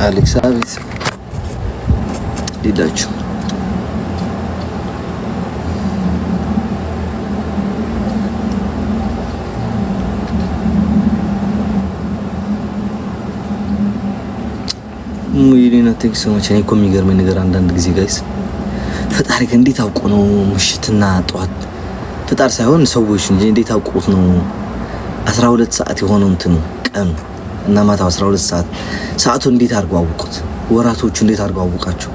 አሌክስ አቤት ሊዳችሁ ሙይሊና ቴክስ ሰዎች እኔ እኮ የሚገርመኝ ነገር አንዳንድ ጊዜ ጋይስ ፈጣሪ እንዴት አውቆ ነው ምሽትና ጠዋት ፈጣሪ ሳይሆን ሰዎች እንጂ እንዴት አውቆት ነው 12 ሰዓት የሆነው እንትኑ ቀኑ እና ማታው 12 ሰዓት ሰዓቱ እንዴት አድርገው አውቁት? ወራቶቹ እንዴት አድርገው አውቃቸው?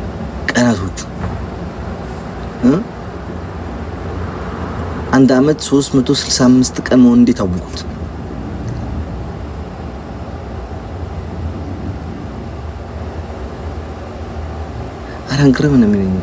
ቀናቶቹ አንድ አመት 365 ቀን ነው እንዴት አውቁት? አራንግረም ነው የሚለኝ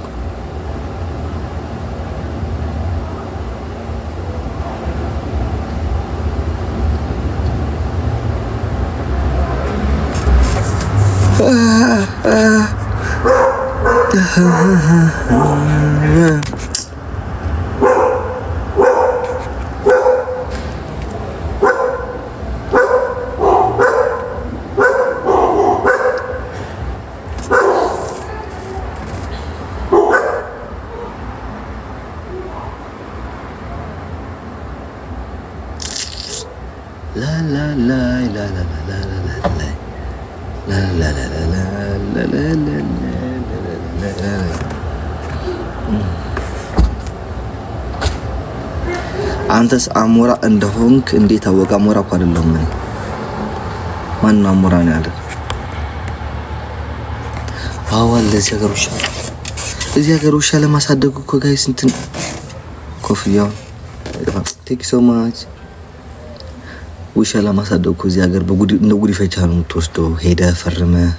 አንተስ አሞራ እንደሆንክ እንዴት አወቀ? አሞራ እኮ አይደለም። ማን ነው አሞራ ነው ያለ? አዋል እዚህ ሀገር ውሻ ለማሳደግ እኮ ጋይስ እንትን ኮፍያው ቴክ ሶ ማች ውሻ ለማሳደግ እኮ እዚህ ሀገር እንደ ጉድ ፈቻ ነው የምትወስደው። ሄደህ ፈርመህ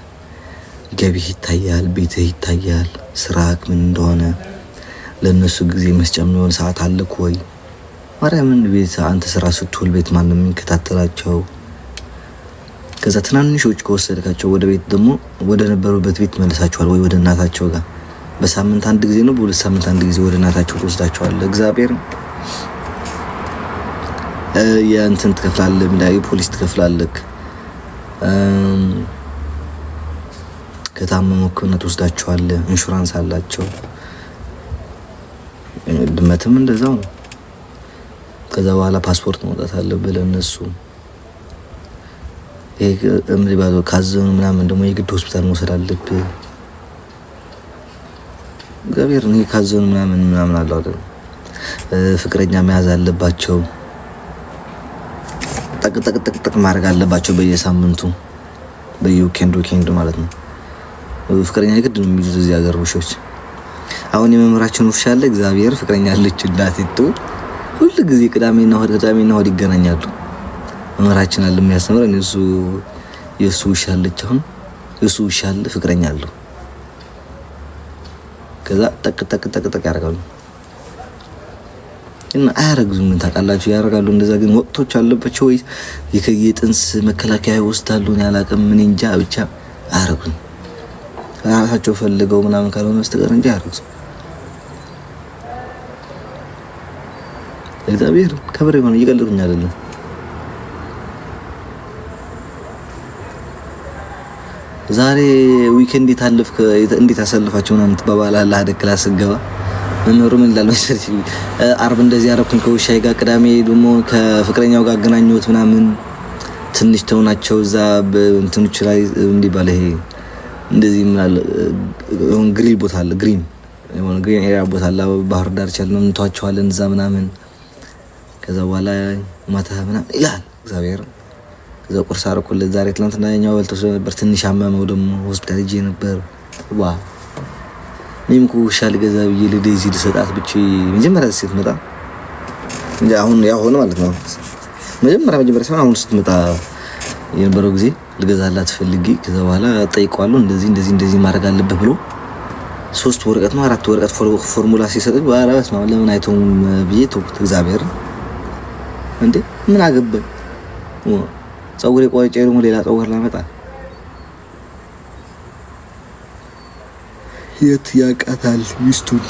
ገቢህ ይታያል፣ ቤትህ ይታያል፣ ስራክ ምን እንደሆነ ለነሱ ጊዜ መስጫም ነው ሰዓት አለክ ወይ ማርያምን ቤት አንተ ስራ ስትውል ቤት ማን ነው የሚከታተላቸው? ከዛ ትናንሾች ከወሰድካቸው ወደ ቤት ደግሞ ወደ ነበሩበት ቤት መልሳቸዋል ወይ ወደ እናታቸው ጋር በሳምንት አንድ ጊዜ ነው በሁለት ሳምንት አንድ ጊዜ ወደ እናታቸው ትወስዳቸዋለህ። እግዚአብሔር የእንትን ትከፍላለህ፣ ምላይ ፖሊስ ትከፍላለህ። ከታመሙ ሕክምና ትወስዳቸዋለህ፣ ኢንሹራንስ አላቸው። ድመትም እንደዛው ነው። ከዛ በኋላ ፓስፖርት ማውጣት አለብህ ለነሱ። ካዘኑ ምናምን ደግሞ የግድ ሆስፒታል መውሰድ አለብህ። እግዚአብሔር ነው ካዘኑ ምናምን አለው አይደል? ፍቅረኛ መያዝ አለባቸው። ጠቅ ማድረግ አለባቸው በየሳምንቱ በየዊኬንዱ ማለት ነው። ፍቅረኛ የግድ ነው የሚይዙት እዚህ ሀገር ውሾች። አሁን የመምህራችን ውሻ አለ እግዚአብሔር ፍቅረኛ አለች እንዳትጡ ሁሉ ጊዜ ቅዳሜና እሁድ ይገናኛሉ። መምህራችን አለ የሚያስተምረን የሱ ውሻ አለች። አሁን የሱ ውሻ አለ ፍቅረኛ አለው። ከዛ ጠቅ ያደርጋሉ እና አያረግዙም። ምን ታውቃላችሁ? ያደርጋሉ እንደዛ። ግን ወቅቶች አለባቸው ወይ የጥንስ መከላከያ ይወስዳሉ። ያላቀም ምን እንጃ ብቻ አያረጉም። ራሳቸው ፈልገው ምናምን ካልሆነ በስተቀር እንጂ አያረጉም። እግዚአብሔር ከበሬ ሆነ እየቀለዱኝ አይደለም። ዛሬ ዊኬንድ የታለፍክ እንዴት አሰልፋቸው ምናምን ትባባላለህ አይደል? ክላስ ገባ መምህሩ ምን ይላል መሰለሽ? አርብ እንደዚህ አረኩኝ ከውሻዬ ጋር፣ ቅዳሜ ደግሞ ከፍቅረኛው ጋር አገናኘሁት ምናምን ትንሽ ተውናቸው እዛ በእንትኖች ላይ እንዲባል ይሄ እንደዚህ ምናል ግሪል ቦታ አለ፣ ግሪን ኤሪያ ቦታ አለ ባህር ዳርቻ ነው እንተዋቸዋለን እዛ ምናምን። ከዛ በኋላ ማታ ምናምን ይላል እግዚአብሔር። ከዛ ቁርስ አደረኩለት ዛሬ። ትናንትና ያኛው በልቶ ነበር ትንሽ አመመው ደግሞ ሆስፒታል ሄጄ ነበር። ዋ እኔም እኮ ውሻ ልገዛ ብዬ ለዴዚ ልሰጣት ብቻ መጀመሪያ ስትመጣ እንጂ አሁን ያው ሆነ ማለት ነው። መጀመሪያ ሳይሆን አሁን ስትመጣ የነበረው ጊዜ ልገዛላት ፈልጌ ከዛ በኋላ ጠይቀዋለሁ እንደዚህ ማድረግ አለበት ብሎ 3 ወረቀት ነው 4 ወረቀት ፎርሙላ ሲሰጥ ባራስ ነው ለምን አይቶም ብዬ ተውኩት። እግዚአብሔር እንዴ ምን አገባኝ? ፀጉሬ ቆርጬ ደግሞ ሌላ ፀጉር ላመጣ የት ያቃታል ሚስቱን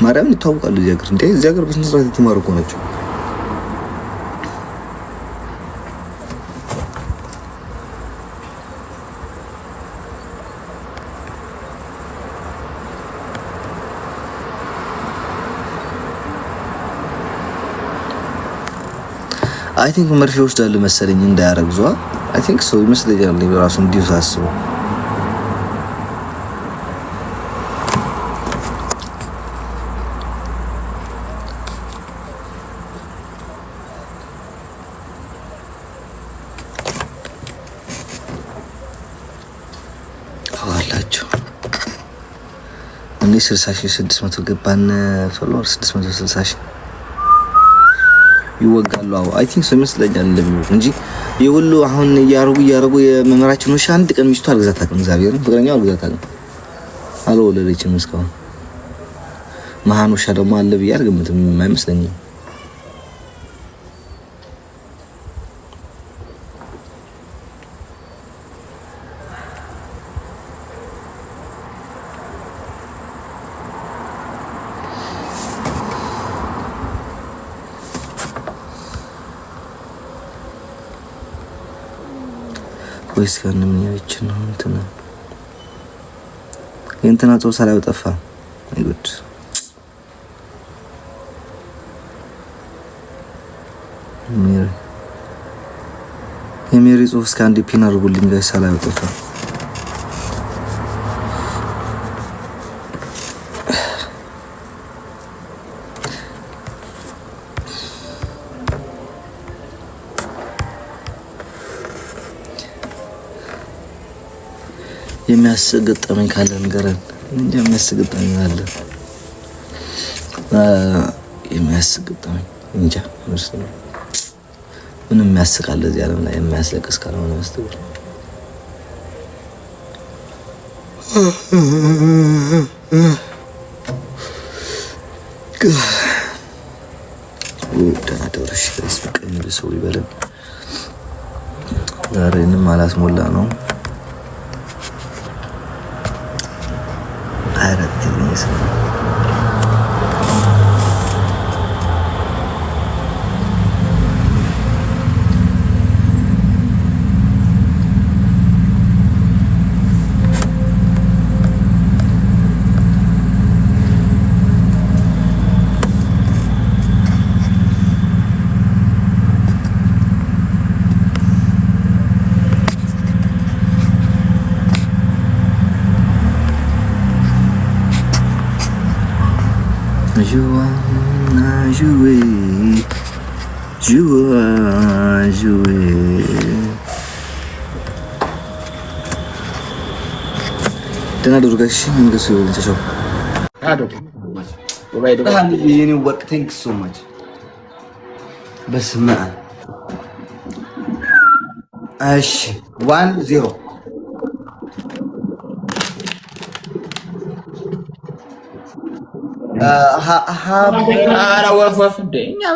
ማርያም ይታወቃሉ። እዚህ ሀገር እንዴ እዚህ ሀገር በስነ ስርዓት የተማሩ እኮ ናቸው። አይ ቲንክ መርፌ ወስዳለሁ መሰለኝ እንዳያረግዟ አይ ቲንክ ሶ ይመስለኛል ራሱ እንዲሁ ሳስበው አላችሁ እኔ 60600 ገባን ፎሎወር 660 ይወጋሉ አይ ቲንክ ሶ ይመስለኛል እንደሚወጋ እንጂ የሁሉ አሁን እያረጉ የመመራችን ውሻ አንድ ቀን ሚስቱ አልገዛታም እግዚአብሔርን ፍቅረኛው አልገዛታም አልወለደችም እስካሁን መሃን ውሻ ደግሞ አለ ብዬ አልገምትም አይመስለኝም ወይስ ከነ ምን ነው እንትና ጾም ሳላው ጠፋ አይጉድ የሜሪ ጽሁፍ እስከ አንድ ፒን አድርጉልኝ ጋር ሳላው ጠፋ የሚያስገጠመኝ ካለ ንገረን እንጂ የሚያስገጠመኝ አለ የሚያስገጠመኝ እንጃ ምንም የሚያስቃል እዚህ ዓለም ላይ የሚያስለቅስ ካልሆነ በስተቀር ደረሽ ስቀኝ ሰው ይበለን ዛሬንም አላስሞላ ነው ደህና አድርጋሽ እንግዲህ ወልተሻው የኔ ወርቅ ቴንክ ሶ ማች በስመ አብ እሺ 1-0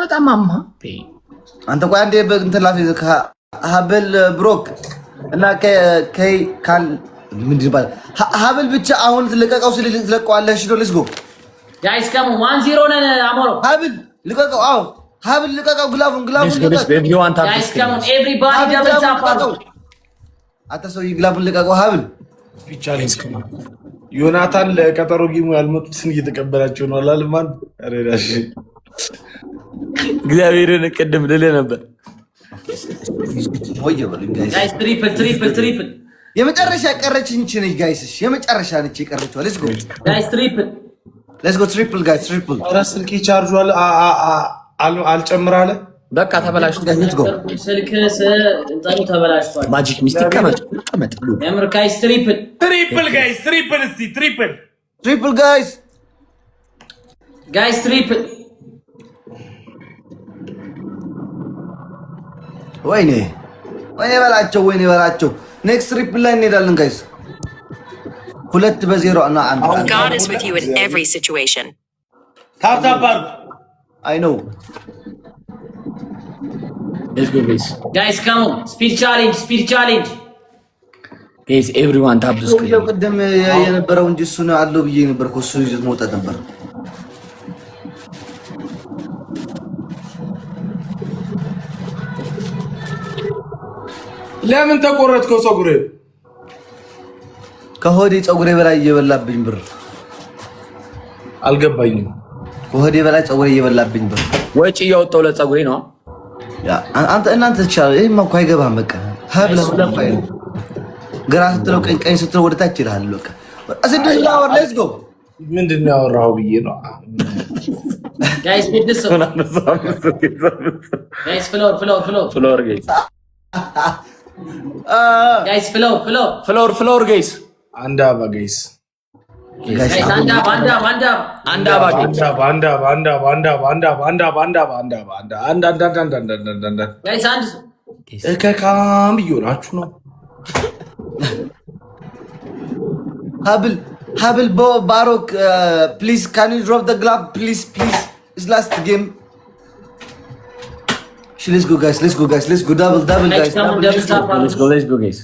በጣም ማማ አንተ ቆይ አንዴ እንትን ላፊ ሀብል ብሮክ እና ከይ ካል ምንድን ይባላል ሀብል ብቻ አሁን ልቀቀው ስለ ትለቀዋለሽ ነው ሌትስ ጎ ጋይስ ካም 1-0 ነን አሞሮ ሀብል ልቀቀው አዎ ሀብል ልቀቀው ግላፉን ልቀቀው ጋይስ ካም ኦን ኤቭሪባዲ ደብል ታፕ አታ ሰው ግላፉን ልቀቀው ሀብል ቻሌንጅ ዮናታን ለቀጠሮ ጊሙ ያልመጡትን እየተቀበላቸው ነው አላልማን አሬዳሽ እግዚአብሔርን ቀደም ልልህ ነበር ወይ በሉኝ ጋይስ ትሪፕል የመጨረሻ ቀረችኝ ነች ጋይስ እሺ የመጨረሻ ነች የቀረችው ሌትስ ጎ ጋይስ ትሪፕል ጋይስ ትሪፕል ኧረ ስልኬ ቻርጁ አልጨምራለ በቃ ተበላሽቷል ስልክ እንጣኑ ተበላሽቷል ማጂክ ሚስቲክ ከመጥ የምር ጋይስ ትሪፕል ጋይስ ትሪፕል ወይኔ በላቸው ኔክስት ትሪፕል ላይ እንሄዳለን ጋይስ 2-0 እና 1 God is with you in every situation. ታፕ I know let's go guys come on speed challenge guys everyone tap the screen ሰው ቀደም የነበረው እንጂ እሱ ነው አለው ብዬ ነበር እሱ ይዘት መውጣት ነበር ለምን ተቆረጥከው ፀጉሬ ከሆዴ ፀጉሬ በላይ እየበላብኝ ብር አልገባኝም ከሆዴ በላይ ፀጉሬ እየበላብኝ ብር ወጪ ያወጣው ለፀጉሬ ነው አንተ እናንተ ተቻለ ይሄማ እኮ አይገባም። በቃ ሀብለ ለፋይ ግራ ስትለው ቀኝ ስትለው ወደ ታች ይላል። በቃ አስደሽ ያው ሌትስ ጎ ምንድነው ያወራው ብዬ ነው ጋይስ ቢድስ ጋይስ ፍሎር ጋይስ ጋይስ ፍሎር ጋይስ አንዳባ ጋይስ ከካም እየሆናችሁ ነው። ሀብል ባሮክ ፕሊዝ ካን ዩ ድሮፕ ዘ ግላቭ ፕሊዝ ኢትስ ላስት ጌም let's go guys double guys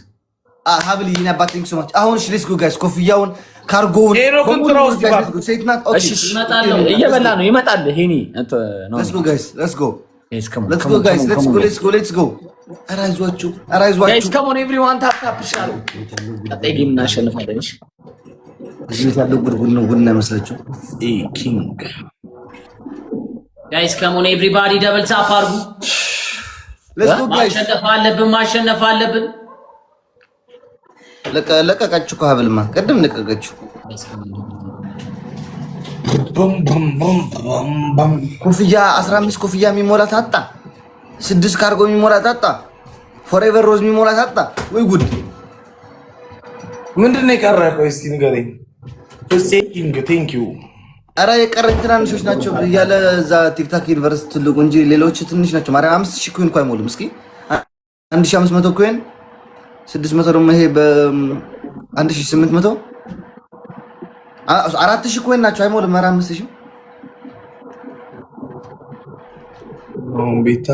ሀብል ይሄን አባቲንግ ሶ ማች አሁን let's go guys ኮፍያውን ካርጎውን እየበላ ነው ይመጣል። ሄኒ let's go guys አይዟችሁ guys come on everyone tap ይሻሉ አጠጊም እናሸንፋለን። እዚህ ያለው ጉድ ነው ጉድ አይመስላችሁ? ኪንግ guys come on everybody double tap አርጉ። let's go guys ማሸነፍ አለብን። ለቀቀችሁ ከሀብልማ ቀደም ለቀቀችሁ። ኮፍያ 15 ኮፍያ የሚሞላ ታጣ 6 ካርጎ የሚሞላ ታጣ ፎሬቨር ሮዝ የሚሞላ ታጣ። ወይ ጉድ! ምንድነው የቀረ? ቆይ እስቲ ንገረኝ። ኪንግ ቴንክ ዩ። ኧረ የቀረኝ ትናንሾች ናቸው ያለ እዛ ቲክታክ ዩኒቨርሲቲ ትልቁ እንጂ ሌሎች ትንሽ ናቸው። ማርያም 5000 ኮይን እንኳን አይሞሉም። እስኪ 1500 ኮይን 600 ደግሞ ይሄ በ1800 4000 ኮይን ናቸው። አይሞልም። ኧረ 5000 ቤታ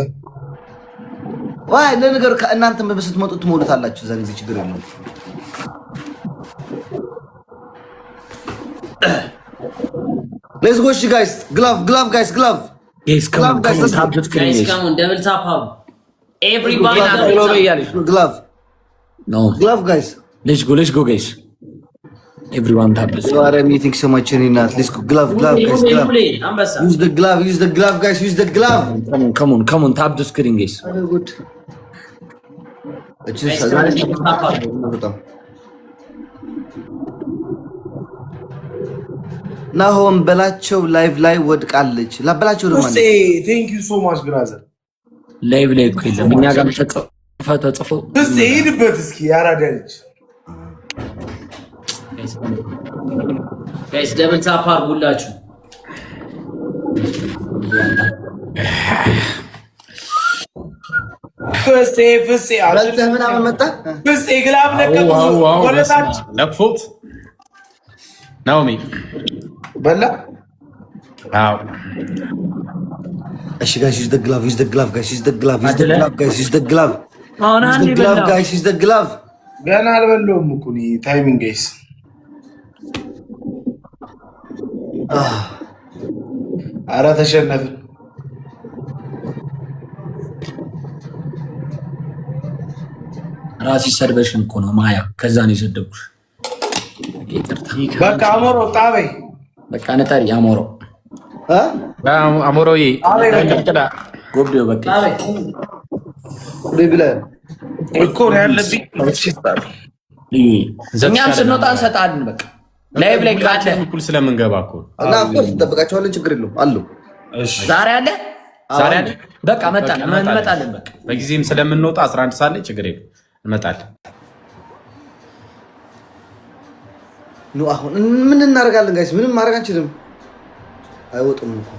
ዋይ ለነገሩ ከእናንተም በስትመጡ ትሞሉታላችሁ። እዛ ጊዜ ችግር የለውም። Let's go guys. Glove guys. Yes, come on. Tap the screen. Guys, come on. Double tap up. Everybody glove. No. Glove guys. Let's go guys. Everyone tap the screen. You are meeting so much in that. Let's go. Glove guys. Glove. Use the glove guys. Use the glove. Come on. Tap the screen guys. Very good. ናሆም በላቸው ላይቭ ላይ ወድቃለች። ላበላቸው ደግሞ ኦሴ ቴንክ ዩ ሶ ማች ብራዘር። ላይቭ ላይ እኮ የለም እኛ ጋር ተጽፎ እስቲ ሂድበት እስኪ ያራዳልች ጋይስ ደብል ታፕ አርጉላችሁ። ፍሴ አረልተህ ምናምን መጣ ፍሴ ግላብ ለቀቁ ወለታች ለክፎት ናኦሚ በላ አው እሺ ጋይስ ዩዝ ዘ ግላቭ ገና አልበለውም እኮ እኔ ታይሚንግ ጋይስ ኧረ ተሸነፍን። ራሲ ሰርበሽን እኮ ነው ማያ ከዛ ነው የሰደብኩሽ። በቃ አሞሮ ጣበይ በቃ ነጣሪ አሞሮ አሞሮዬ ጎብዴው በቃ ብለ እኮ ያለብኝ እኛም ስንወጣ እንሰጣለን። በቃ ላይቭ ላይ ካለ እኩል ስለምንገባ እኮ እና አፍቆር ተጠብቃቸዋለን። ችግር የለውም አሉ። እሺ ዛሬ አለ በቃ እንመጣለን። በቃ በጊዜም ስለምንወጣ 11 ሰዓት ላይ ችግር የለም እንመጣለን። ኑ አሁን ምን እናደርጋለን ጋይስ? ምንም ማድረግ አንችልም። አይወጡም እኮ